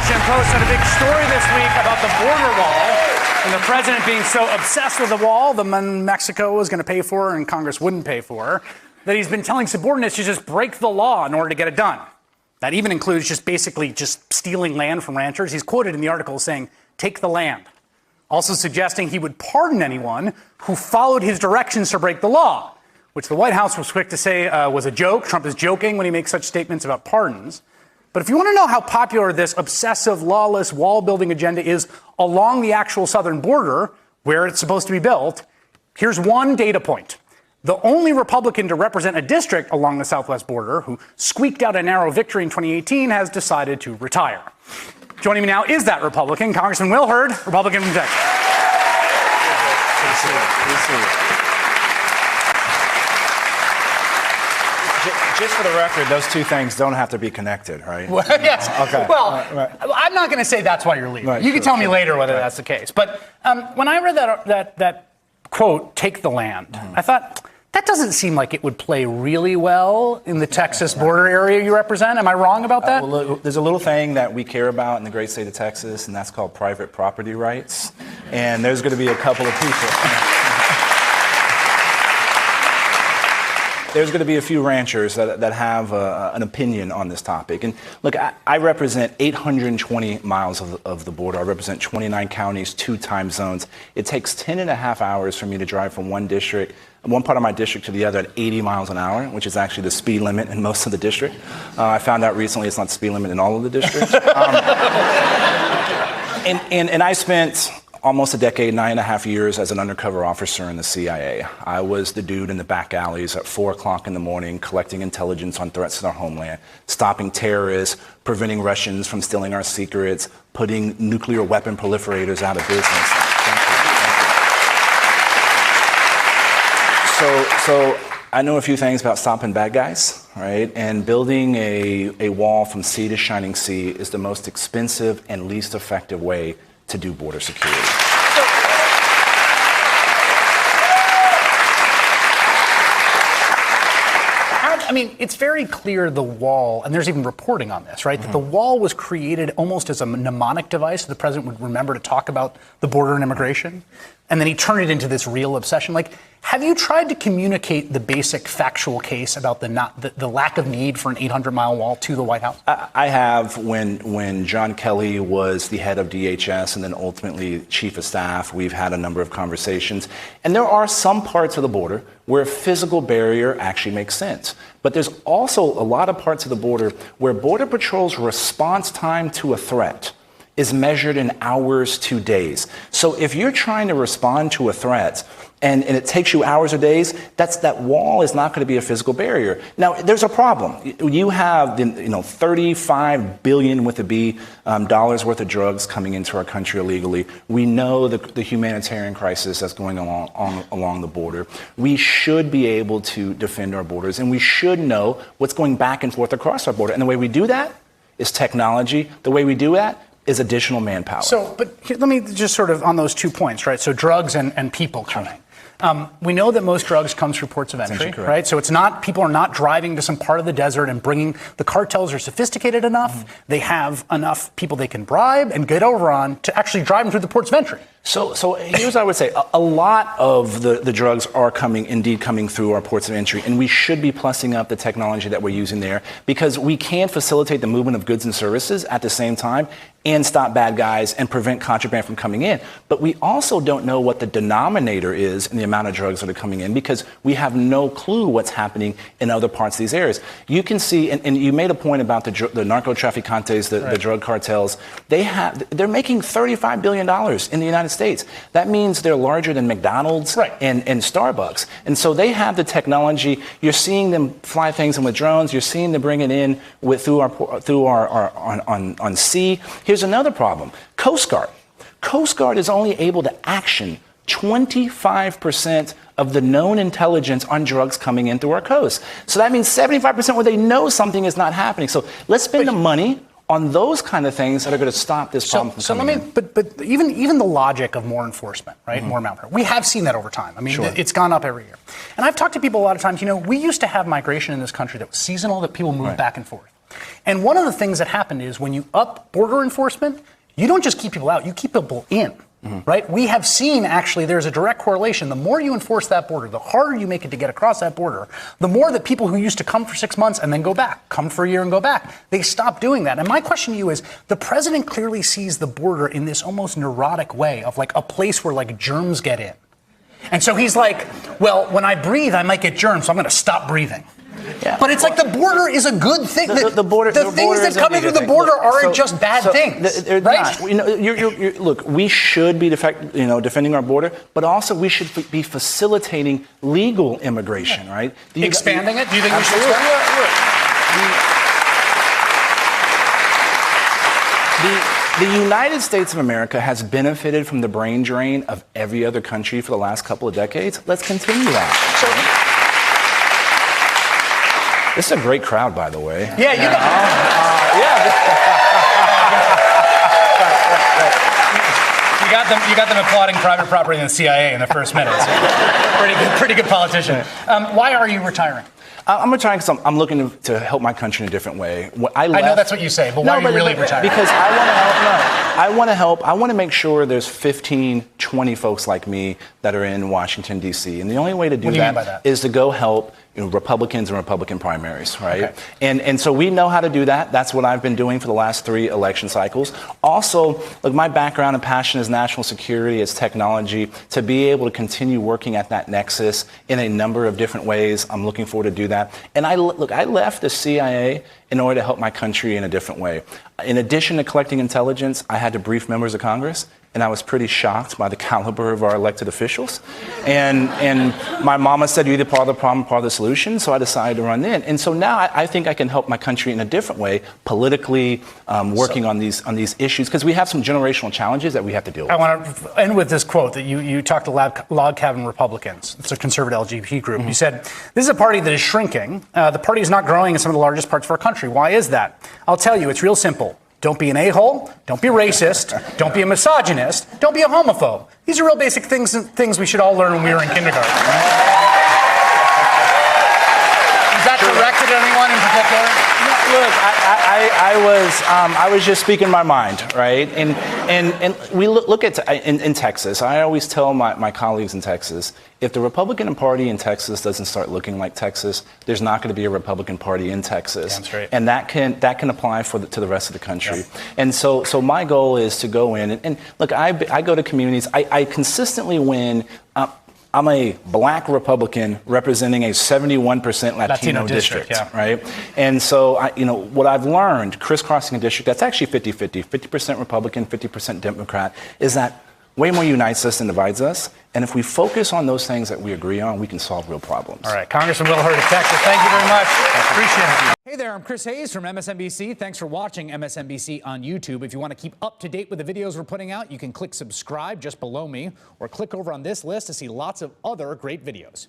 Washington Post had a big story this week about the border wall and the president being so obsessed with the wall, the one Mexico was going to pay for and Congress wouldn't pay for, that he's been telling subordinates to just break the law in order to get it done. That even includes just basically just stealing land from ranchers. He's quoted in the article saying, "Take the land." Also suggesting he would pardon anyone who followed his directions to break the law, which the White House was quick to say was a joke. Trump is joking when he makes such statements about pardons. But if you want to know how popular this obsessive, lawless, wall-building agenda is along the actual southern border, where it's supposed to be built, here's one data point. The only Republican to represent a district along the southwest border who squeaked out a narrow victory in 2018 has decided to retire. Joining me now is that Republican, Congressman Will Hurd, Republican from Texas. Good to see you. Just for the record, those two things don't have to be connected, right? Well, yes. Okay. Well, right. I'm not going to say that's why you're leaving. Right, you can tell me sure. later whether that's the case. But when I read that quote, "Take the land," I thought, that doesn't seem like it would play really well in the Texas border area you represent. Am I wrong about that? Well, there's a little thing that we care about in the great state of Texas, and that's called private property rights. And there's going to be a couple of people. There's going to be a few ranchers that have an opinion on this topic. And look, I represent 820 miles of the border. I represent 29 counties, 2 time zones. It takes 10 and a half hours for me to drive from one part of my district to the other at 80 miles an hour, which is actually the speed limit in most of the district. I found out recently it's not the speed limit in all of the districts. And I spent almost a decade, 9.5 years as an undercover officer in the CIA. I was the dude in the back alleys at 4 o'clock in the morning collecting intelligence on threats to our homeland, stopping terrorists, preventing Russians from stealing our secrets, putting nuclear weapon proliferators out of business. So I know a few things about stopping bad guys, right? And building a wall from sea to shining sea is the most expensive and least effective way to do border security. I mean, it's very clear the wall, and there's even reporting on this, right? Mm-hmm. That the wall was created almost as a mnemonic device so the president would remember to talk about the border and immigration. And then he turned it into this real obsession. Like, have you tried to communicate the basic factual case about the lack of need for an 800-mile wall to the White House? I have. When John Kelly was the head of DHS and then ultimately chief of staff, we've had a number of conversations. And there are some parts of the border where a physical barrier actually makes sense. But there's also a lot of parts of the border where Border Patrol's response time to a threat is measured in hours to days. So if you're trying to respond to a threat and it takes you hours or days, that wall is not going to be a physical barrier. Now, there's a problem. You have $35 billion with a B dollars worth of drugs coming into our country illegally. We know the humanitarian crisis that's going along the border. We should be able to defend our borders, and we should know what's going back and forth across our border. And the way we do that is technology. The way we do that is additional manpower. So, but let me just sort of on those 2 points, right? So drugs and people coming. We know that most drugs comes through ports of entry, right? So it's not, people are not driving to some part of the desert and bringing, the cartels are sophisticated enough, they have enough people they can bribe and get over on to actually drive them through the ports of entry. So here's what I would say. A lot of the drugs are indeed coming through our ports of entry, and we should be plussing up the technology that we're using there because we can facilitate the movement of goods and services at the same time and stop bad guys and prevent contraband from coming in. But we also don't know what the denominator is in the amount of drugs that are coming in because we have no clue what's happening in other parts of these areas. You can see, and you made a point about the narcotraficantes, the drug cartels. They're making $35 billion in the United States. That means they're larger than McDonald's and Starbucks. And so they have the technology. You're seeing them fly things in with drones. You're seeing them bring it in on sea. Here's another problem. Coast Guard. Coast Guard is only able to action 25% of the known intelligence on drugs coming in through our coast. So that means 75% where they know something is not happening. So let's spend the money on those kind of things that are going to stop this problem from coming in. But even the logic of more enforcement, right? More manpower. We have seen that over time. I mean, it's gone up every year. And I've talked to people a lot of times, we used to have migration in this country that was seasonal, that people moved back and forth. And one of the things that happened is when you up border enforcement, you don't just keep people out, you keep people in. Right? We have seen actually there's a direct correlation. The more you enforce that border, the harder you make it to get across that border, the more that people who used to come for 6 months and then go back, come for a year and go back, they stop doing that. And my question to you is, the president clearly sees the border in this almost neurotic way of like a place where like germs get in. And so he's like, well, when I breathe, I might get germs, so I'm going to stop breathing. Yeah. But it's like the border is a good thing. The things that come into the border aren't just bad things, right? You know, look, we should be defending our border, but also we should be facilitating legal immigration, right? Expanding it? Do you think we should expand it? The United States of America has benefited from the brain drain of every other country for the last couple of decades. Let's continue that. This is a great crowd, by the way. Yeah, you know. You got them applauding private property in the CIA in the first minutes. Pretty good politician. Why are you retiring? I'm retiring because I'm looking to help my country in a different way. I know that's what you say, but why are you really retiring? Because I want to help. I want to help. I want to make sure there's 15, 20 folks like me that are in Washington, D.C. And the only way to do that is to go help Republicans and Republican primaries, right? Okay. And so we know how to do that. That's what I've been doing for the last 3 election cycles. Also, look, my background and passion is national security, it's technology. To be able to continue working at that nexus in a number of different ways, I'm looking forward to do that. And I left the CIA in order to help my country in a different way. In addition to collecting intelligence, I had to brief members of Congress, and I was pretty shocked by the caliber of our elected officials. And my mama said, you're either part of the problem, part of the solution, so I decided to run in. And so now I think I can help my country in a different way, politically, working on these issues, because we have some generational challenges that we have to deal with. I want to end with this quote that you talked to Log Cabin Republicans. It's a conservative LGBT group. You said, this is a party that is shrinking. The party is not growing in some of the largest parts of our country. Why is that? I'll tell you, it's real simple. Don't be an a-hole, don't be racist, don't be a misogynist, don't be a homophobe. These are real basic things we should all learn when we were in kindergarten. Is that directed at anyone in particular? Look, I was just speaking my mind, right? And we look at in Texas. I always tell my colleagues in Texas, if the Republican Party in Texas doesn't start looking like Texas, there's not going to be a Republican Party in Texas. That's right. And that can apply to the rest of the country. Yep. And so my goal is to go in and look. I go to communities. I consistently win. I'm a black Republican representing a 71% Latino district, yeah. Right? And so, what I've learned, crisscrossing a district that's actually 50-50, 50% Republican, 50% Democrat, is that way more unites us than divides us. And if we focus on those things that we agree on, we can solve real problems. All right, Congressman Will Hurd of Texas, thank you very much. Appreciate it. Hey there, I'm Chris Hayes from MSNBC. Thanks for watching MSNBC on YouTube. If you want to keep up to date with the videos we're putting out, you can click subscribe just below me, or click over on this list to see lots of other great videos.